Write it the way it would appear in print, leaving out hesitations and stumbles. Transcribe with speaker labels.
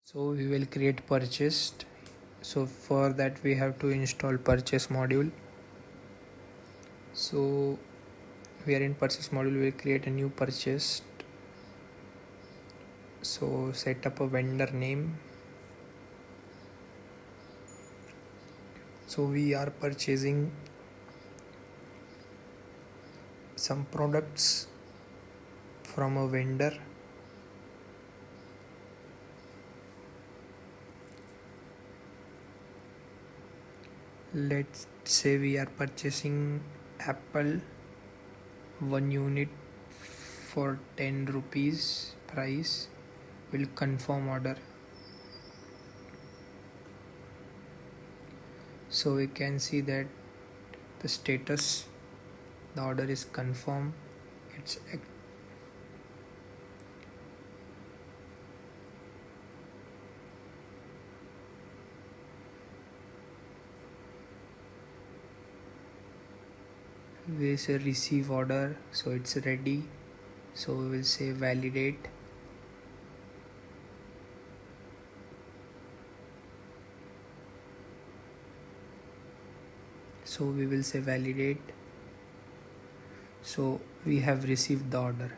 Speaker 1: So we will create purchased. So for that we have to install purchase module. So we are in purchase module, we will create a new purchased. So set up a vendor name. So we are purchasing some products from a vendor. Let's say we are purchasing apple 1 unit for 10 rupees price. We'll confirm order. So we can see that the status, the order is confirmed. We say receive order, so it's ready. So we will say validate. So we will say validate. So we have received the order.